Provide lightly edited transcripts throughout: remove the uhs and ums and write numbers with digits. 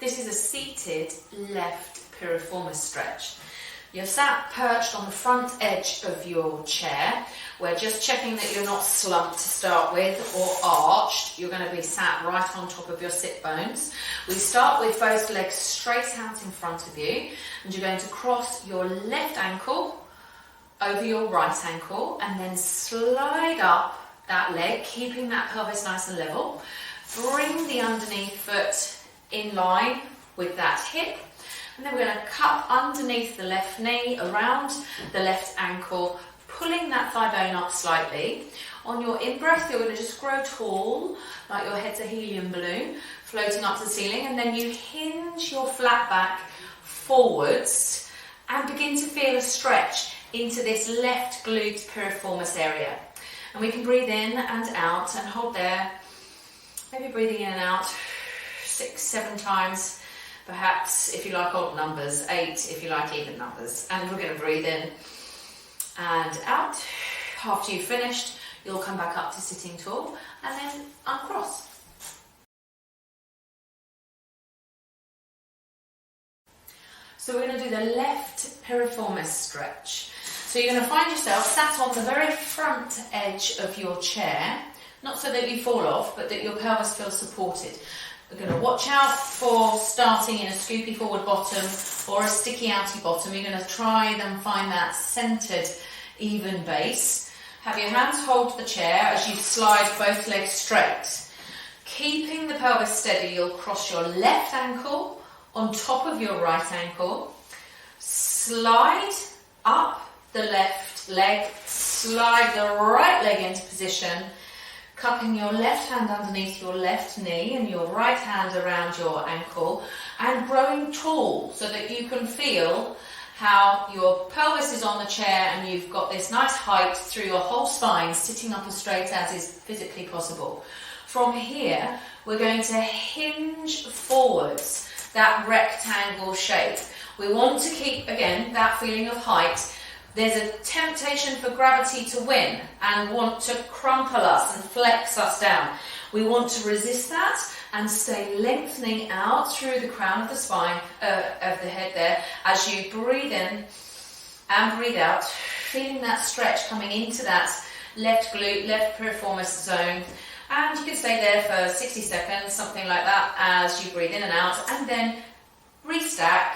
This is a seated left piriformis stretch. You're sat perched on the front edge of your chair. We're just checking that you're not slumped to start with or arched. You're going to be sat right on top of your sit bones. We start with both legs straight out in front of you, and you're going to cross your left ankle over your right ankle and then slide up that leg, keeping that pelvis nice and level. Bring the underneath foot in line with that hip. And then we're going to cup underneath the left knee, around the left ankle, pulling that thigh bone up slightly. On your in-breath, you're going to just grow tall, like your head's a helium balloon, floating up to the ceiling. And then you hinge your flat back forwards and begin to feel a stretch into this left glute piriformis area. And we can breathe in and out and hold there. Maybe breathing in and out 6, 7 times. Perhaps, if you like odd numbers, 8 if you like even numbers. And we're going to breathe in and out. After you've finished, you'll come back up to sitting tall and then uncross. So we're going to do the left piriformis stretch. So you're going to find yourself sat on the very front edge of your chair, not so that you fall off, but that your pelvis feels supported. We're going to watch out for starting in a scoopy forward bottom or a sticky outy bottom. You're going to try and find that centered, even base. Have your hands hold the chair as you slide both legs straight. Keeping the pelvis steady, you'll cross your left ankle on top of your right ankle. Slide up the left leg, slide the right leg into position, cupping your left hand underneath your left knee and your right hand around your ankle, and growing tall so that you can feel how your pelvis is on the chair and you've got this nice height through your whole spine, sitting up as straight as is physically possible. From here, we're going to hinge forwards, that rectangle shape. We want to keep, again, that feeling of height. There's a temptation for gravity to win and want to crumple us and flex us down. We want to resist that and stay lengthening out through the crown of the spine, of the head there, as you breathe in and breathe out, feeling that stretch coming into that left glute, left piriformis zone. And you can stay there for 60 seconds, something like that, as you breathe in and out, and then restack,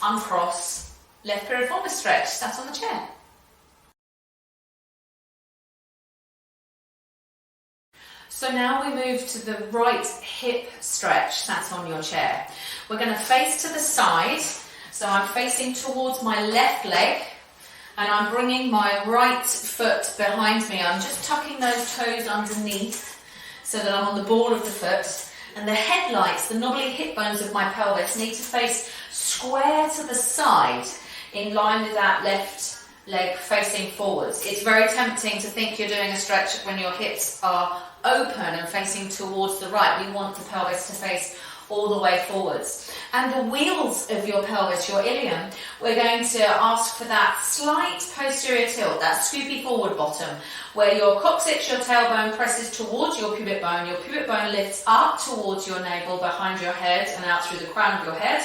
uncross, left piriformis stretch, that's on the chair. So now we move to the right hip stretch, that's on your chair. We're going to face to the side, so I'm facing towards my left leg, and I'm bringing my right foot behind me. I'm just tucking those toes underneath so that I'm on the ball of the foot. And the headlights, the knobbly hip bones of my pelvis, need to face square to the side, in line with that left leg facing forwards. It's very tempting to think you're doing a stretch when your hips are open and facing towards the right. We want the pelvis to face all the way forwards. And the wheels of your pelvis, your ilium, we're going to ask for that slight posterior tilt, that scoopy forward bottom, where your coccyx, your tailbone presses towards your pubic bone lifts up towards your navel, behind your head and out through the crown of your head.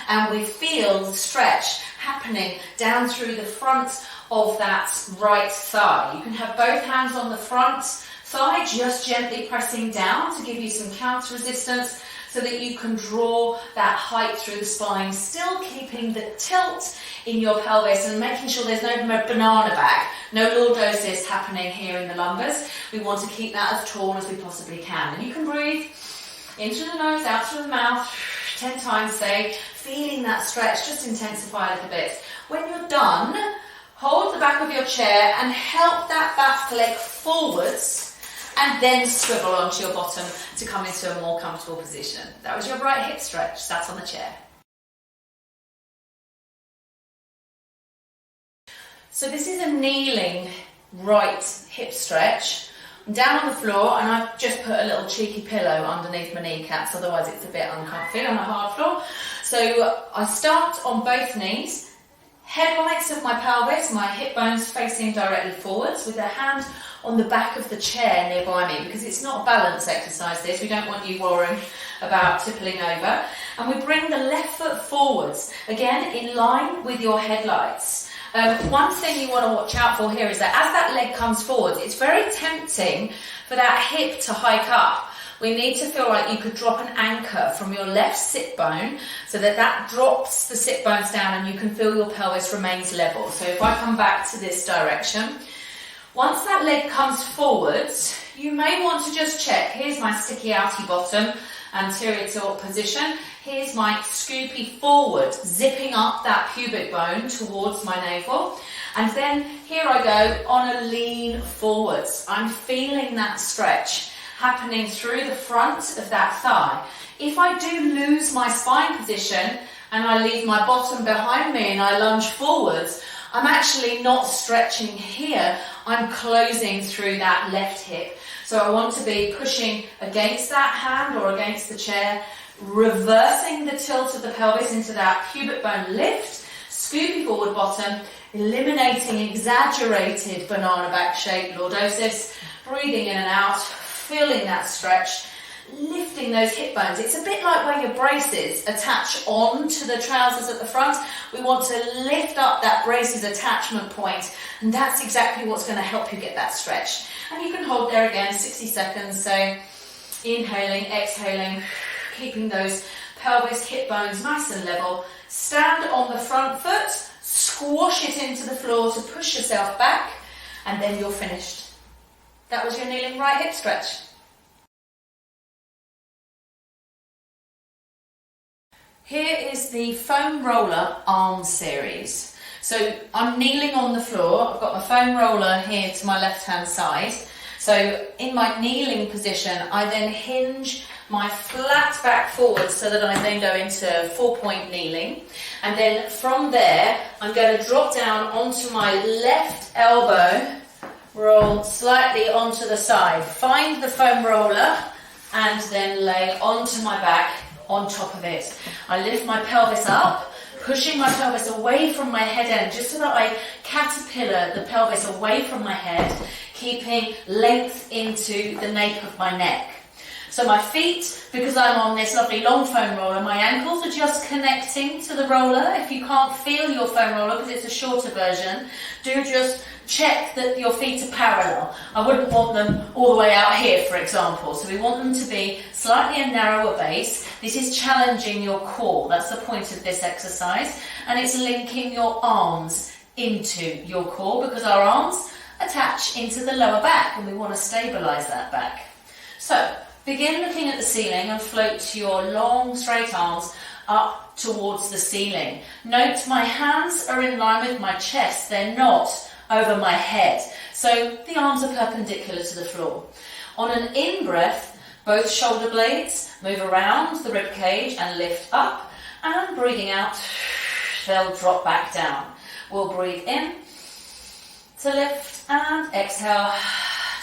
And we feel the stretch happening down through the front of that right thigh. You can have both hands on the front thigh, just gently pressing down to give you some counter resistance so that you can draw that height through the spine, still keeping the tilt in your pelvis and making sure there's no banana back, no lordosis happening here in the lumbars. We want to keep that as tall as we possibly can. And you can breathe in through the nose, out through the mouth, 10 times, say, feeling that stretch just intensify a little bit. When you're done, hold the back of your chair and help that back leg forwards and then swivel onto your bottom to come into a more comfortable position. That was your right hip stretch, sat on the chair. So this is a kneeling right hip stretch. I'm down on the floor and I've just put a little cheeky pillow underneath my kneecaps, otherwise it's a bit uncomfy on a hard floor. So I start on both knees, headlights of my pelvis, my hip bones facing directly forwards with a hand on the back of the chair nearby me, because it's not a balance exercise this, we don't want you worrying about tippling over. And we bring the left foot forwards, again in line with your headlights. One thing you want to watch out for here is that as that leg comes forwards, it's very tempting for that hip to hike up. We need to feel like you could drop an anchor from your left sit bone so that that drops the sit bones down and you can feel your pelvis remains level. So if I come back to this direction, once that leg comes forwards, you may want to just check. Here's my sticky outy bottom, anterior tilt position. Here's my scoopy forward, zipping up that pubic bone towards my navel. And then here I go on a lean forwards. I'm feeling that stretch happening through the front of that thigh. If I do lose my spine position and I leave my bottom behind me and I lunge forwards, I'm actually not stretching here, I'm closing through that left hip. So I want to be pushing against that hand or against the chair, reversing the tilt of the pelvis into that pubic bone lift, scoopy forward bottom, eliminating exaggerated banana back shape, lordosis, breathing in and out, feeling that stretch, lifting those hip bones. It's a bit like where your braces attach on to the trousers at the front. We want to lift up that braces attachment point, and that's exactly what's going to help you get that stretch. And you can hold there again 60 seconds. So inhaling, exhaling, keeping those pelvis, hip bones nice and level. Stand on the front foot, squash it into the floor to push yourself back, and then you're finished. That was your kneeling right hip stretch. Here is the foam roller arm series. So I'm kneeling on the floor. I've got my foam roller here to my left hand side. So in my kneeling position, I then hinge my flat back forward so that I then go into 4-point kneeling. And then from there, I'm going to drop down onto my left elbow, roll slightly onto the side, find the foam roller, and then lay onto my back on top of it. I lift my pelvis up, pushing my pelvis away from my head end, just so that I caterpillar the pelvis away from my head, keeping length into the nape of my neck. So my feet, because I'm on this lovely long foam roller, my ankles are just connecting to the roller. If you can't feel your foam roller, because it's a shorter version, do just check that your feet are parallel. I wouldn't want them all the way out here, for example. So we want them to be slightly a narrower base. This is challenging your core. That's the point of this exercise. And it's linking your arms into your core, because our arms attach into the lower back and we want to stabilize that back. So begin looking at the ceiling and float your long straight arms up towards the ceiling. Note my hands are in line with my chest. They're not over my head. So the arms are perpendicular to the floor. On an in-breath, both shoulder blades move around the rib cage and lift up, and breathing out, they'll drop back down. We'll breathe in to lift and exhale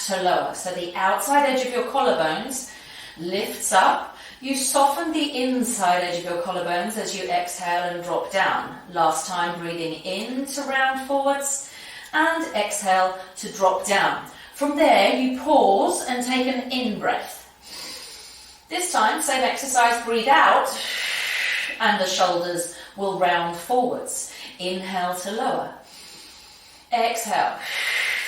to lower. So the outside edge of your collarbones lifts up. You soften the inside edge of your collarbones as you exhale and drop down. Last time, breathing in to round forwards and exhale to drop down. From there, you pause and take an in-breath. This time, same exercise, breathe out and the shoulders will round forwards. Inhale to lower. Exhale.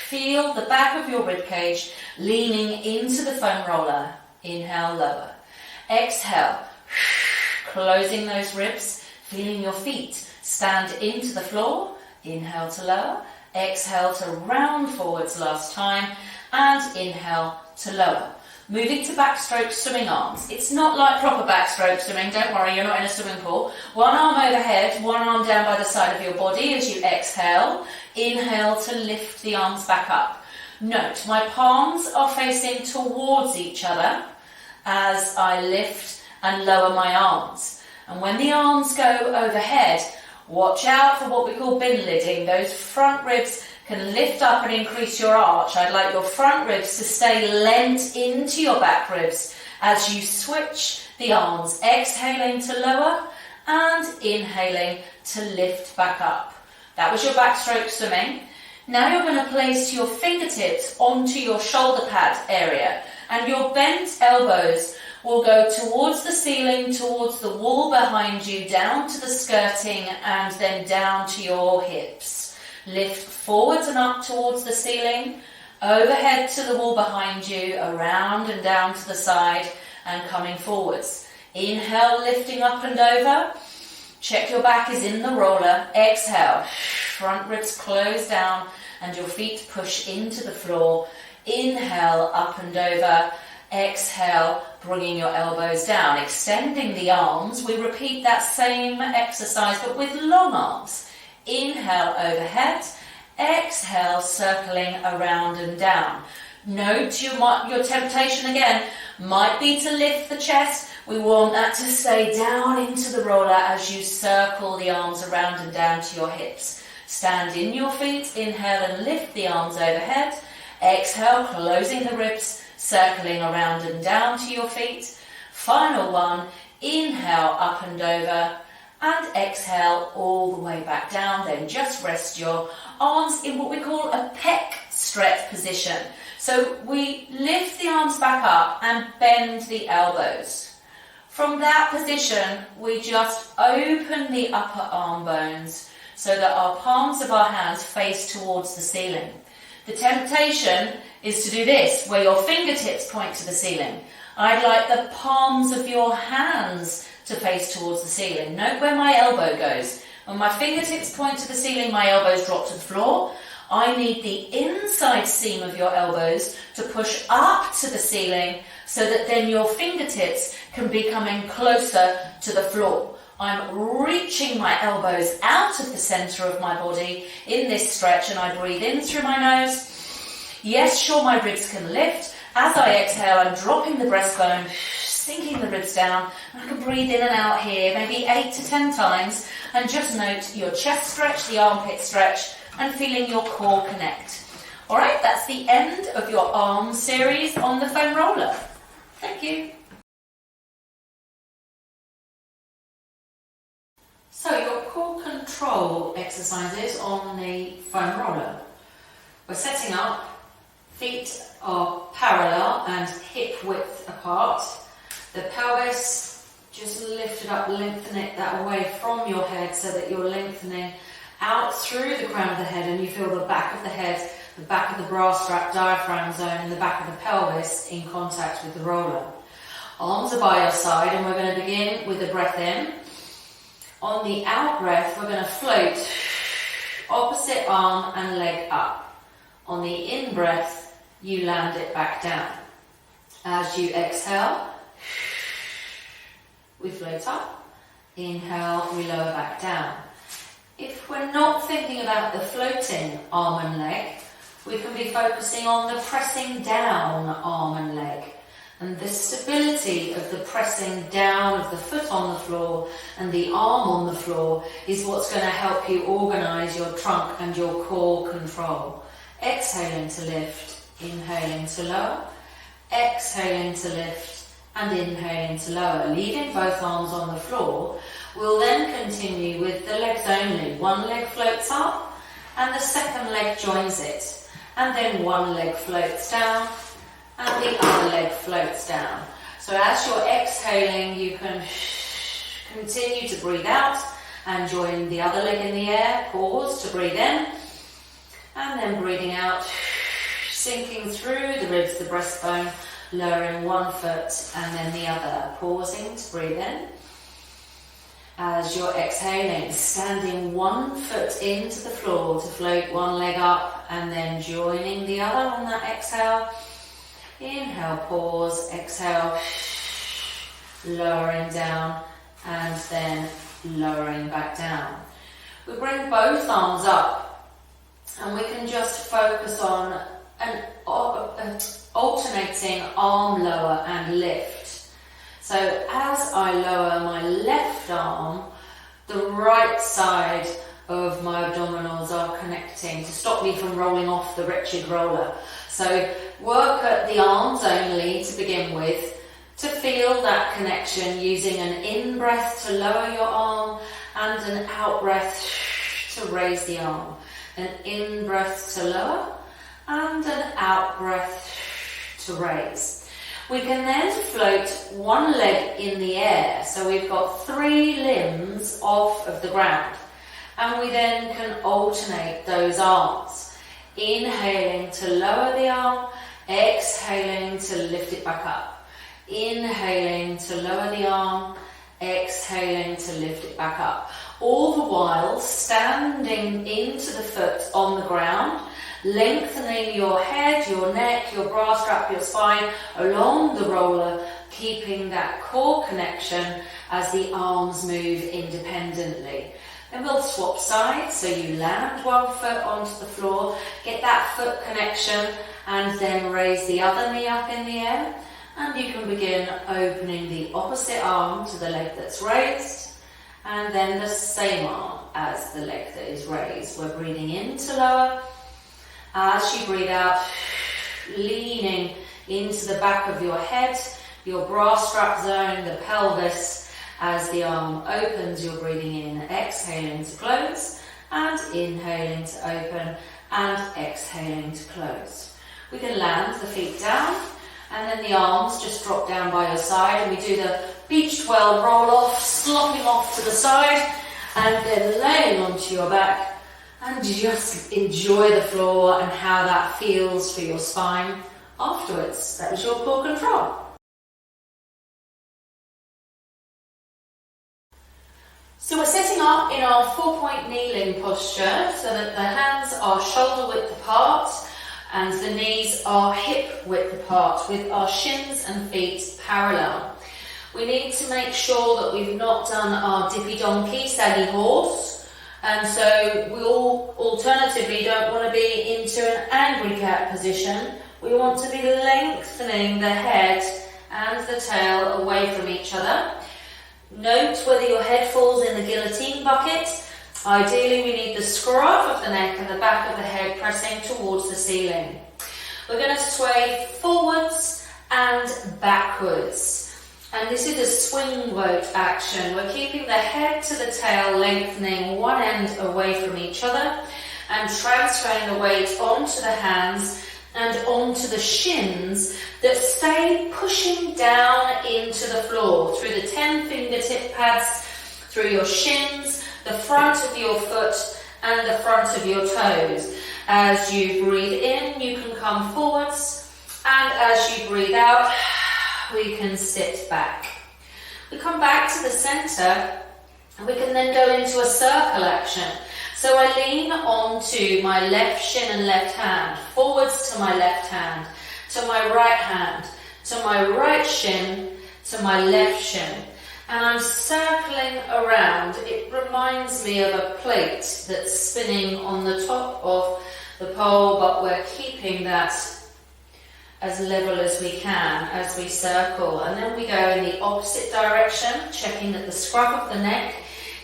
Feel the back of your ribcage leaning into the foam roller. Inhale, lower. Exhale. Closing those ribs, feeling your feet stand into the floor. Inhale to lower. Exhale to round forwards last time. And inhale to lower. Moving to backstroke swimming arms. It's not like proper backstroke swimming, don't worry, you're not in a swimming pool. One arm overhead, one arm down by the side of your body as you exhale. Inhale to lift the arms back up. Note, my palms are facing towards each other as I lift and lower my arms. And when the arms go overhead, watch out for what we call bin lidding. Those front ribs can lift up and increase your arch. I'd like your front ribs to stay leant into your back ribs as you switch the arms, exhaling to lower and inhaling to lift back up. That was your backstroke swimming. Now you're going to place your fingertips onto your shoulder pad area, and your bent elbows will go towards the ceiling, towards the wall behind you, down to the skirting, and then down to your hips. Lift forwards and up towards the ceiling, overhead to the wall behind you, around and down to the side, and coming forwards. Inhale, lifting up and over. Check your back is in the roller. Exhale, front ribs close down and your feet push into the floor. Inhale, up and over. Exhale, bringing your elbows down, extending the arms. We repeat that same exercise but with long arms. Inhale, overhead. Exhale, circling around and down. Note your temptation again might be to lift the chest. We want that to stay down into the roller as you circle the arms around and down to your hips. Stand in your feet, inhale and lift the arms overhead. Exhale, closing the ribs, circling around and down to your feet. Final one, inhale up and over, and exhale all the way back down. Then just rest your arms in what we call a pec stretch position. So we lift the arms back up and bend the elbows. From that position, we just open the upper arm bones so that our palms of our hands face towards the ceiling. The temptation is to do this, where your fingertips point to the ceiling. I'd like the palms of your hands to face towards the ceiling. Note where my elbow goes. When my fingertips point to the ceiling, my elbows drop to the floor. I need the inside seam of your elbows to push up to the ceiling so that then your fingertips can be coming closer to the floor. I'm reaching my elbows out of the centre of my body in this stretch, and I breathe in through my nose. Yes, sure, my ribs can lift. As I exhale, I'm dropping the breastbone, sinking the ribs down. I can breathe in and out here, maybe 8 to 10 times, and just note your chest stretch, the armpit stretch, and feeling your core connect. All right, that's the end of your arm series on the foam roller. Thank you. So your core control exercises on the foam roller. We're setting up, feet are parallel and hip width apart. The pelvis just lifted up, lengthen it that away from your head so that you're lengthening out through the crown of the head, and you feel the back of the head, the back of the bra strap, diaphragm zone, and the back of the pelvis in contact with the roller. Arms are by your side, and we're going to begin with a breath in. On the out breath, we're going to float opposite arm and leg up. On the in breath, you land it back down. As you exhale, we float up. Inhale, we lower back down. If we're not thinking about the floating arm and leg, we can be focusing on the pressing down arm and leg. And the stability of the pressing down of the foot on the floor and the arm on the floor is what's going to help you organise your trunk and your core control. Exhaling to lift, inhaling to lower, exhaling to lift and inhaling to lower, leaving both arms on the floor. We'll then continue with the legs only. One leg floats up and the second leg joins it. And then one leg floats down and the other leg floats down. So as you're exhaling, you can continue to breathe out and join the other leg in the air. Pause to breathe in and then breathing out, sinking through the ribs, the breastbone, lowering one foot and then the other. Pausing to breathe in. As you're exhaling, standing one foot into the floor to float one leg up and then joining the other on that exhale. Inhale, pause, exhale, lowering down and then lowering back down. We bring both arms up and we can just focus on an alternating arm lower and lift. So as I lower my left arm, the right side of my abdominals are connecting to stop me from rolling off the wretched roller. So work at the arms only to begin with, to feel that connection, using an in-breath to lower your arm and an out-breath to raise the arm. An in-breath to lower and an out-breath to raise. We can then float one leg in the air, so we've got 3 limbs off of the ground, and we then can alternate those arms. Inhaling to lower the arm, exhaling to lift it back up. Inhaling to lower the arm, exhaling to lift it back up. All the while standing into the foot on the ground, lengthening your head, your neck, your bra strap, your spine along the roller, keeping that core connection as the arms move independently. Then we'll swap sides, so you land one foot onto the floor, get that foot connection, and then raise the other knee up in the air. And you can begin opening the opposite arm to the leg that's raised, and then the same arm as the leg that is raised. We're breathing in to lower. As you breathe out, leaning into the back of your head, your bra strap zone, the pelvis. As the arm opens, you're breathing in, exhaling to close, and inhaling to open, and exhaling to close. We can land the feet down, and then the arms just drop down by your side, and we do the beach twirl roll off, slopping off to the side, and then laying onto your back, and just enjoy the floor and how that feels for your spine afterwards. That was your core control. So we're setting up in our 4-point kneeling posture so that the hands are shoulder width apart and the knees are hip width apart with our shins and feet parallel. We need to make sure that we've not done our dippy donkey, saggy horse. And so we all alternatively don't want to be into an angry cat position. We want to be lengthening the head and the tail away from each other. Note whether your head falls in the guillotine bucket. Ideally we need the scruff of the neck and the back of the head pressing towards the ceiling. We're going to sway forwards and backwards. And this is a swing boat action. We're keeping the head to the tail, lengthening one end away from each other and transferring the weight onto the hands and onto the shins that stay pushing down into the floor through the 10 fingertip pads, through your shins, the front of your foot and the front of your toes. As you breathe in, you can come forwards, and as you breathe out, we can sit back. We come back to the center, and we can then go into a circle action. So I lean onto my left shin and left hand, forwards to my left hand, to my right hand, to my right shin, to my left shin. And I'm circling around. It reminds me of a plate that's spinning on the top of the pole, but we're keeping that as level as we can as we circle. And then we go in the opposite direction, checking that the scruff of the neck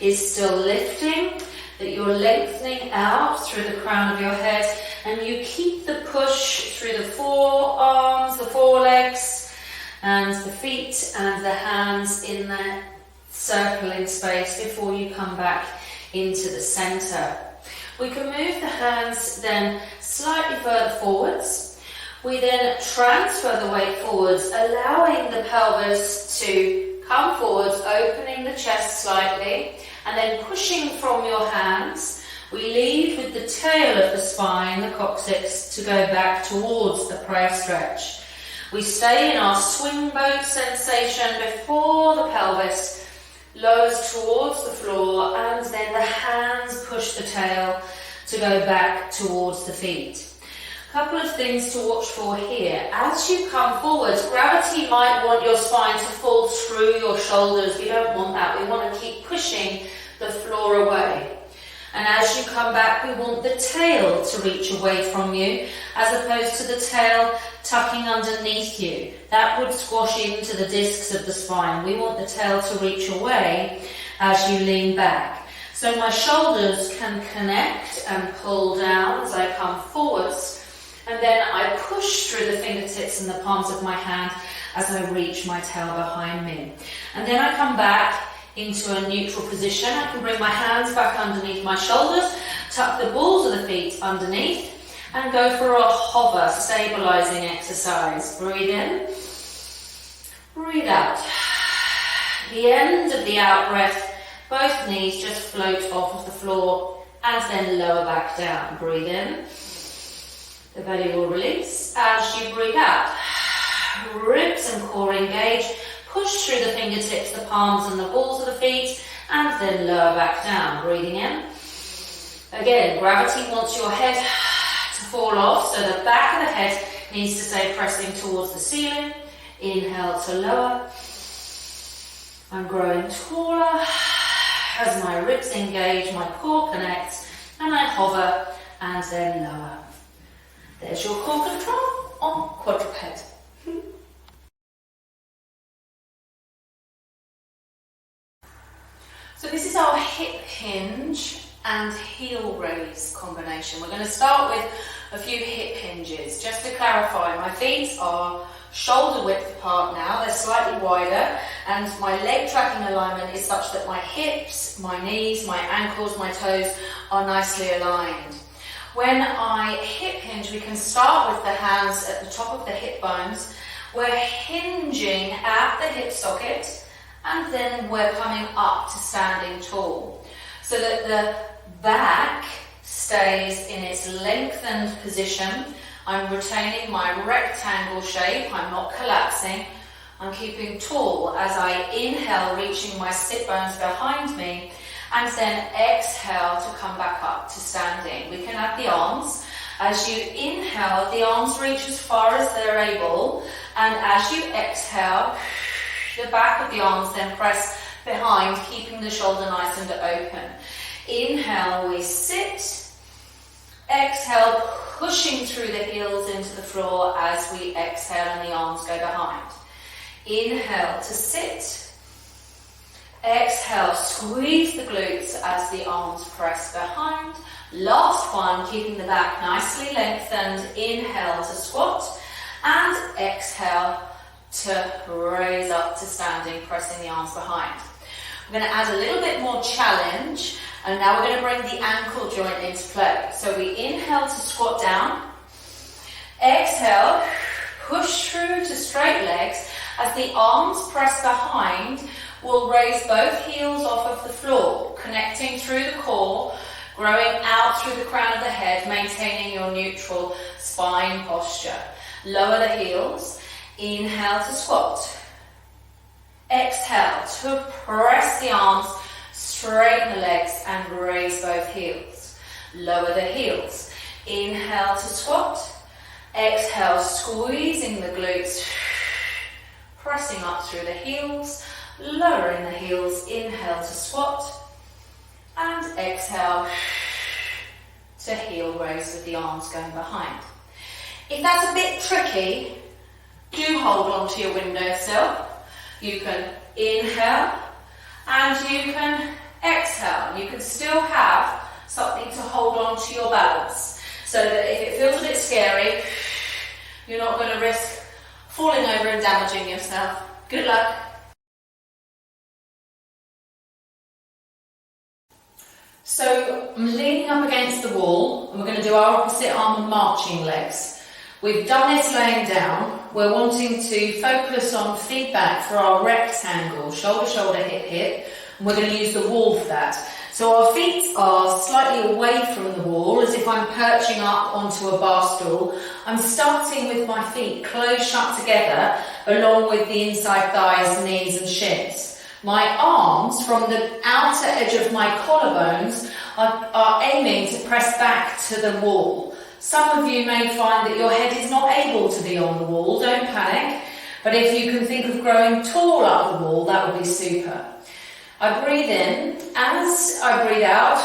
is still lifting, that you're lengthening out through the crown of your head, and you keep the push through the forearms, the forelegs, and the feet and the hands in that circling space before you come back into the center. We can move the hands then slightly further forwards. We then transfer the weight forwards, allowing the pelvis to come forwards, opening the chest slightly, and then pushing from your hands. We lead with the tail of the spine, the coccyx, to go back towards the prayer stretch. We stay in our swing boat sensation before the pelvis lowers towards the floor, and then the hands push the tail to go back towards the feet. A couple of things to watch for here. As you come forwards, gravity might want your spine to fall through your shoulders. We don't want that. We want to keep pushing the floor away. And as you come back, we want the tail to reach away from you, as opposed to the tail tucking underneath you. That would squash into the discs of the spine. We want the tail to reach away as you lean back. So my shoulders can connect and pull down as I come forwards, and then I push through the fingertips and the palms of my hand as I reach my tail behind me. And then I come back into a neutral position. I can bring my hands back underneath my shoulders, Tuck the balls of the feet underneath and go for a hover, stabilizing exercise. Breathe in, breathe out. At the end of the out breath, both knees just float off of the floor and then lower back down. Breathe in. The belly will release as you breathe out. Ribs and core engage. Push through the fingertips, the palms and the balls of the feet, and then lower back down. Breathing in. Again, gravity wants your head to fall off, so the back of the head needs to stay pressing towards the ceiling. Inhale to lower. I'm growing taller as my ribs engage, my core connects, and I hover and then lower. There's your core control on quadruped. So this is our hip hinge and heel raise combination. We're going to start with a few hip hinges. Just to clarify, my feet are shoulder width apart now, they're slightly wider, and my leg tracking alignment is such that my hips, my knees, my ankles, my toes are nicely aligned. When I hip hinge, we can start with the hands at the top of the hip bones. We're hinging at the hip socket, and then we're coming up to standing tall, so that the back stays in its lengthened position. I'm retaining my rectangle shape, I'm not collapsing. I'm keeping tall as I inhale, reaching my sit bones behind me, and then exhale to come back up to standing. We can add the arms. As you inhale, the arms reach as far as they're able, and as you exhale, the back of the arms then press behind, keeping the shoulder nice and open. Inhale, we sit. Exhale, pushing through the heels into the floor as we exhale and the arms go behind. Inhale to sit. Exhale, squeeze the glutes as the arms press behind. Last one, keeping the back nicely lengthened. Inhale to squat and exhale to raise up to standing, pressing the arms behind. We're going to add a little bit more challenge, and now we're going to bring the ankle joint into play. So we inhale to squat down. Exhale, push through to straight legs. As the arms press behind, we'll raise both heels off of the floor, connecting through the core, growing out through the crown of the head, maintaining your neutral spine posture. Lower the heels. Inhale to squat. Exhale to press the arms, straighten the legs and raise both heels. Lower the heels. Inhale to squat. Exhale, squeezing the glutes, pressing up through the heels, lowering the heels. Inhale to squat and exhale to heel raise with the arms going behind. If that's a bit tricky, do hold on to your windowsill. You can inhale and you can exhale. You can still have something to hold on to your balance, so that if it feels a bit scary, you're not going to risk falling over and damaging yourself. Good luck. So I'm leaning up against the wall and we're going to do our opposite arm and marching legs. We've done this laying down. We're wanting to focus on feedback for our rectangle, shoulder, shoulder, hip, hip. And we're going to use the wall for that. So our feet are slightly away from the wall, as if I'm perching up onto a bar stool. I'm starting with my feet closed shut together, along with the inside thighs, knees and shins. My arms, from the outer edge of my collarbones, are aiming to press back to the wall. Some of you may find that your head is not able to be on the wall. Don't panic. But if you can think of growing tall up the wall, that would be super. I breathe in. As I breathe out,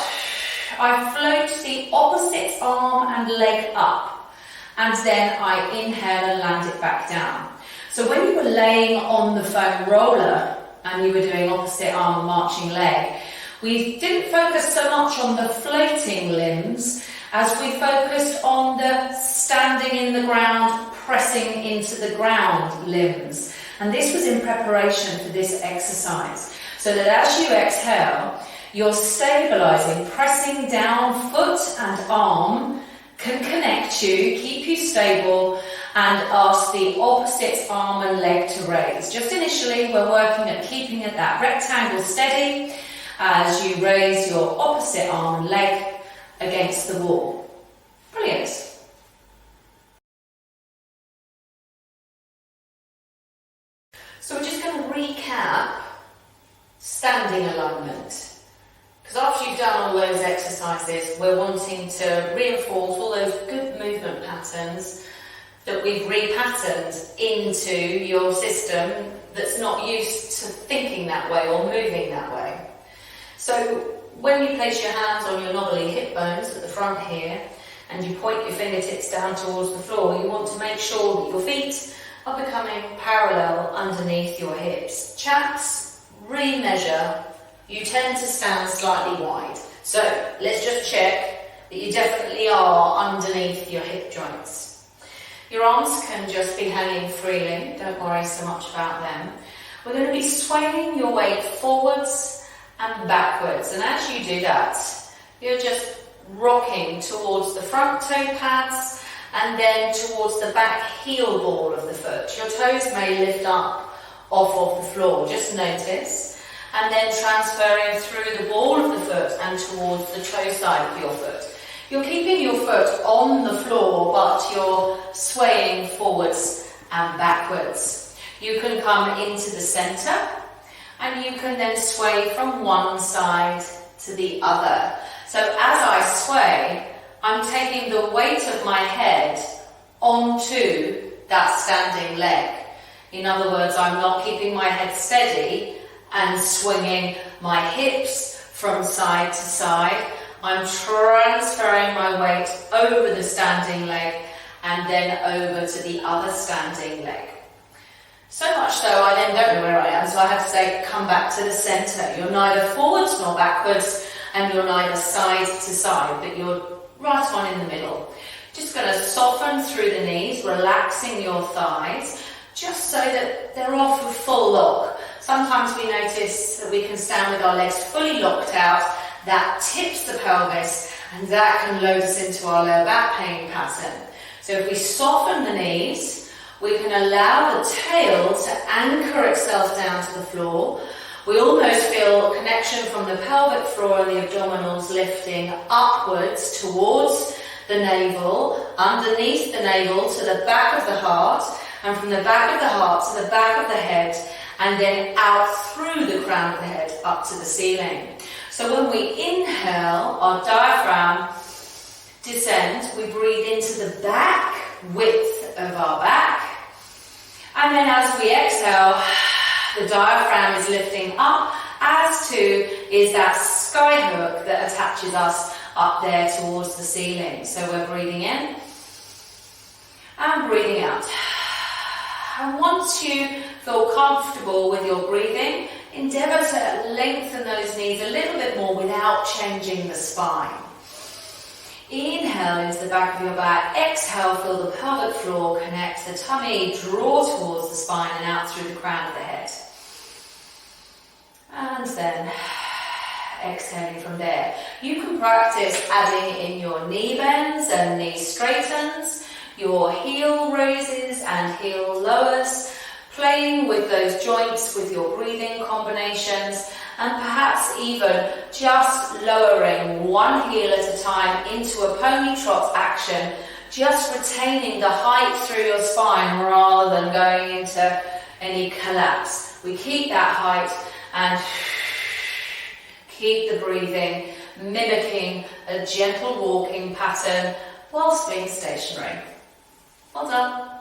I float the opposite arm and leg up. And then I inhale and land it back down. So when you were laying on the foam roller and you were doing opposite arm and marching leg, we didn't focus so much on the floating limbs as we focused on the standing in the ground, pressing into the ground limbs. And this was in preparation for this exercise, so that as you exhale, You're stabilising, pressing down, foot and arm can connect you, keep you stable, and ask the opposite arm and leg to raise. Just initially, we're working at keeping at that rectangle steady as you raise your opposite arm and leg against the wall. Brilliant. So we're just going to recap standing alignment. Because after you've done all those exercises, we're wanting to reinforce all those good movement patterns that we've repatterned into your system that's not used to thinking that way or moving that way. So when you place your hands on your knobbly hip bones at the front here and you point your fingertips down towards the floor, you want to make sure that your feet are becoming parallel underneath your hips. Chaps, re-measure. You tend to stand slightly wide. So let's just check that you definitely are underneath your hip joints. Your arms can just be hanging freely, don't worry so much about them. We're going to be swaying your weight forwards and backwards, and as you do that, you're just rocking towards the front toe pads and then towards the back heel ball of the foot. Your toes may lift up off of the floor, just notice. And then transferring through the ball of the foot and towards the toe side of your foot. You're keeping your foot on the floor, but you're swaying forwards and backwards. You can come into the centre, and you can then sway from one side to the other. So as I sway, I'm taking the weight of my head onto that standing leg. In other words, I'm not keeping my head steady and swinging my hips from side to side. I'm transferring my weight over the standing leg and then over to the other standing leg. So much so I then don't know where I am, so I have to say, come back to the centre. You're neither forwards nor backwards, and you're neither side to side, but you're right on in the middle. Just going to soften through the knees, relaxing your thighs, just so that they're off with full lock. Sometimes we notice that we can stand with our legs fully locked out, that tips the pelvis, and that can load us into our lower back pain pattern. So if we soften the knees, we can allow the tail to anchor itself down to the floor. We almost feel a connection from the pelvic floor and the abdominals lifting upwards towards the navel, underneath the navel to the back of the heart, and from the back of the heart to the back of the head, and then out through the crown of the head up to the ceiling. So when we inhale, our diaphragm descends, we breathe into the back width of our back, and then as we exhale, the diaphragm is lifting up, as too is that sky hook that attaches us up there towards the ceiling. So we're breathing in and breathing out. And once you feel comfortable with your breathing, endeavour to lengthen those knees a little bit more without changing the spine. Inhale into the back of your back, exhale, feel the pelvic floor connect, the tummy draw towards the spine and out through the crown of the head. And then exhaling from there. You can practice adding in your knee bends and knee straightens, your heel raises and heel lowers, playing with those joints with your breathing combinations, and perhaps even just lowering one heel at a time into a pony trot action, just retaining the height through your spine rather than going into any collapse. We keep that height and keep the breathing, mimicking a gentle walking pattern whilst being stationary. Well done.